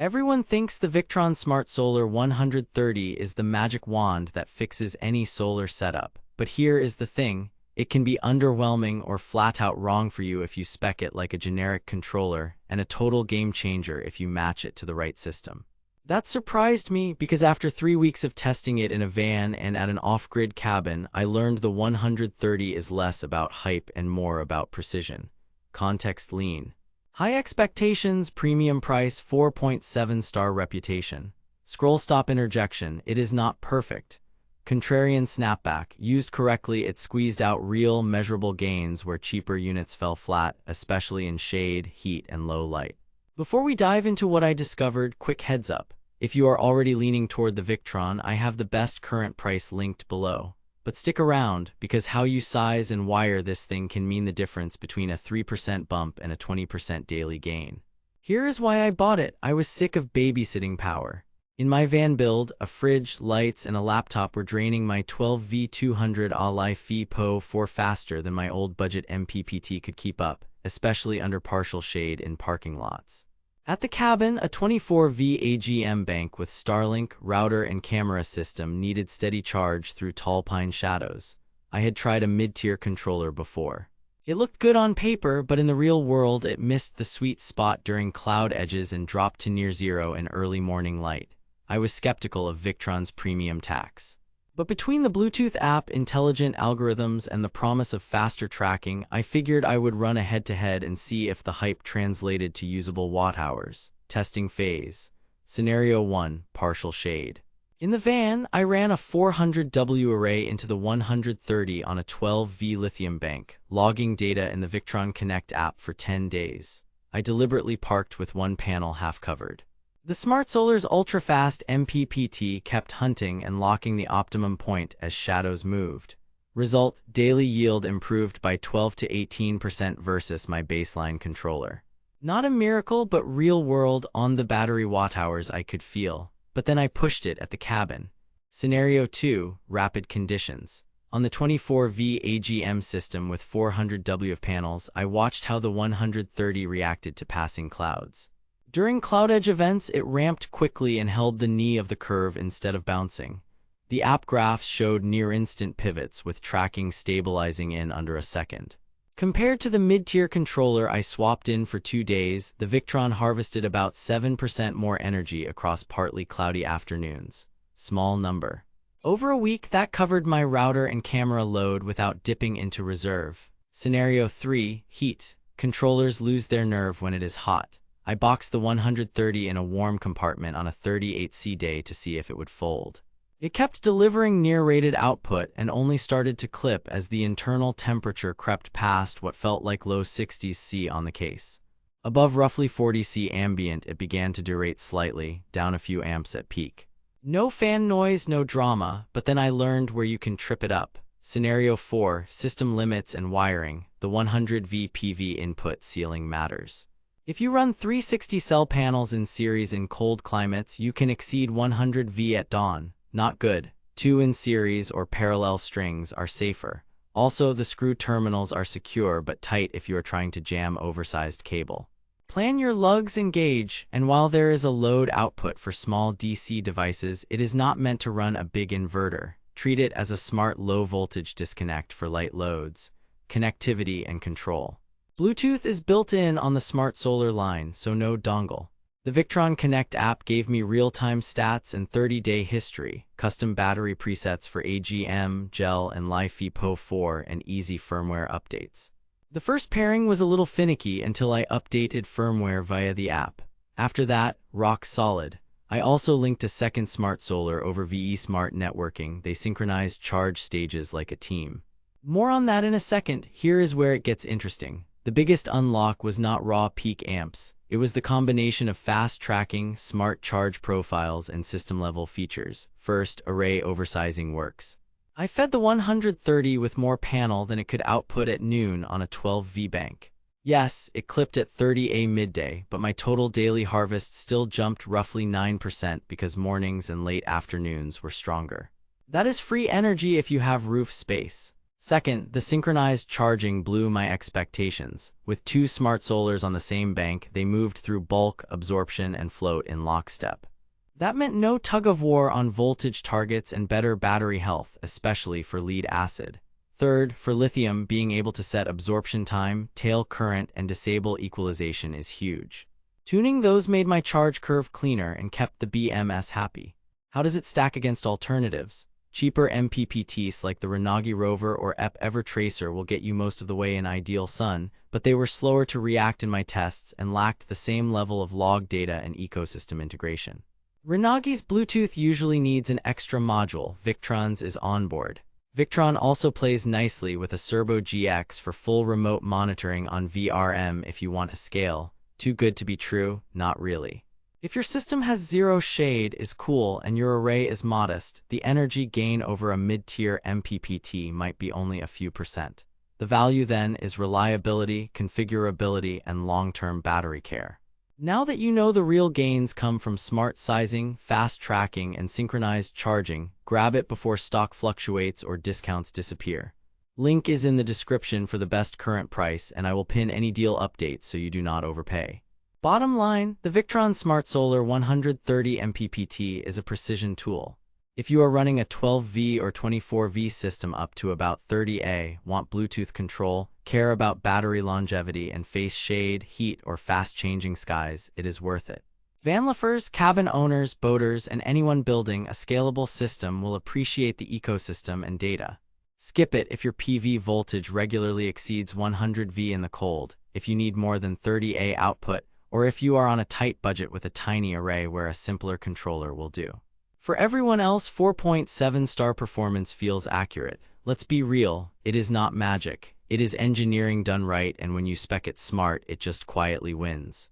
Everyone thinks the Victron SmartSolar 130 is the magic wand that fixes any solar setup. But here is the thing, it can be underwhelming or flat out wrong for you if you spec it like a generic controller, and a total game changer if you match it to the right system. That surprised me because after 3 weeks of testing it in a van and at an off-grid cabin, I learned the 130 is less about hype and more about precision. Context lean. High expectations, premium price, 4.7-star reputation. Scroll stop interjection, it is not perfect. Contrarian snapback, used correctly it squeezed out real, measurable gains where cheaper units fell flat, especially in shade, heat, and low light. Before we dive into what I discovered, quick heads up. If you are already leaning toward the Victron, I have the best current price linked below. But stick around, because how you size and wire this thing can mean the difference between a 3% bump and a 20% daily gain. Here is why I bought it. I was sick of babysitting power. In my van build, a fridge, lights, and a laptop were draining my 12V200 Li-Fi Po4 faster than my old budget MPPT could keep up, especially under partial shade in parking lots. At the cabin, a 24V AGM bank with Starlink, router, and camera system needed steady charge through tall pine shadows. I had tried a mid-tier controller before. It looked good on paper, but in the real world it missed the sweet spot during cloud edges and dropped to near zero in early morning light. I was skeptical of Victron's premium tax. But between the Bluetooth app, intelligent algorithms, and the promise of faster tracking, I figured I would run a head-to-head and see if the hype translated to usable watt-hours. Testing phase. Scenario 1, partial shade. In the van, I ran a 400W array into the 130 on a 12V lithium bank, logging data in the Victron Connect app for 10 days. I deliberately parked with one panel half-covered. The SmartSolar's ultra-fast MPPT kept hunting and locking the optimum point as shadows moved. Result, daily yield improved by 12 to 18% versus my baseline controller. Not a miracle, but real-world, on-the-battery watt-hours I could feel. But then I pushed it at the cabin. Scenario 2, rapid conditions. On the 24V AGM system with 400W of panels, I watched how the 130 reacted to passing clouds. During cloud edge events, it ramped quickly and held the knee of the curve instead of bouncing. The app graphs showed near-instant pivots with tracking stabilizing in under a second. Compared to the mid-tier controller I swapped in for 2 days, the Victron harvested about 7% more energy across partly cloudy afternoons. Small number. Over a week, that covered my router and camera load without dipping into reserve. Scenario 3, heat. Controllers lose their nerve when it is hot. I boxed the 130 in a warm compartment on a 38°C day to see if it would fold. It kept delivering near-rated output and only started to clip as the internal temperature crept past what felt like low 60s C on the case. Above roughly 40 C ambient, it began to derate slightly, down a few amps at peak. No fan noise, no drama, but then I learned where you can trip it up. Scenario 4, system limits and wiring. The 100V PV input ceiling matters. If you run 360 cell panels in series in cold climates, you can exceed 100V at dawn. Not good. 2 in series or parallel strings are safer. Also, the screw terminals are secure but tight if you are trying to jam oversized cable. Plan your lugs and gauge, and while there is a load output for small DC devices, it is not meant to run a big inverter. Treat it as a smart low-voltage disconnect for light loads, connectivity, and control. Bluetooth is built in on the SmartSolar line, so no dongle. The Victron Connect app gave me real-time stats and 30-day history, custom battery presets for AGM, gel, and Li-Fi Po4, and easy firmware updates. The first pairing was a little finicky until I updated firmware via the app. After that, rock solid. I also linked a second SmartSolar over VE Smart Networking. They synchronized charge stages like a team. More on that in a second. Here is where it gets interesting. The biggest unlock was not raw peak amps. It was the combination of fast tracking, smart charge profiles, and system-level features. First, array oversizing works. I fed the 130 with more panel than it could output at noon on a 12V bank. Yes, it clipped at 30A midday, but my total daily harvest still jumped roughly 9% because mornings and late afternoons were stronger. That is free energy if you have roof space. Second, the synchronized charging blew my expectations. With two smart solars on the same bank, they moved through bulk, absorption, and float in lockstep. That meant no tug-of-war on voltage targets and better battery health, especially for lead acid. Third, for lithium, being able to set absorption time, tail current, and disable equalization is huge. Tuning those made my charge curve cleaner and kept the BMS happy. How does it stack against alternatives? Cheaper MPPTs like the Renagi Rover or EP Evertracer will get you most of the way in ideal sun, but they were slower to react in my tests and lacked the same level of log data and ecosystem integration. Renagi's Bluetooth usually needs an extra module. Victron's is onboard. Victron also plays nicely with a Serbo GX for full remote monitoring on VRM if you want to scale. Too good to be true? Not really. If your system has zero shade, is cool, and your array is modest, the energy gain over a mid-tier MPPT might be only a few percent. The value then is reliability, configurability, and long-term battery care. Now that you know the real gains come from smart sizing, fast tracking, and synchronized charging, grab it before stock fluctuates or discounts disappear. Link is in the description for the best current price, and I will pin any deal updates so you do not overpay. Bottom line, the Victron SmartSolar 130 MPPT is a precision tool. If you are running a 12V or 24V system up to about 30A, want Bluetooth control, care about battery longevity, and face shade, heat, or fast-changing skies, it is worth it. Vanlifers, cabin owners, boaters, and anyone building a scalable system will appreciate the ecosystem and data. Skip it if your PV voltage regularly exceeds 100V in the cold, if you need more than 30A output, or if you are on a tight budget with a tiny array where a simpler controller will do. For everyone else, 4.7-star performance feels accurate. Let's be real, it is not magic. It is engineering done right, and when you spec it smart, it just quietly wins.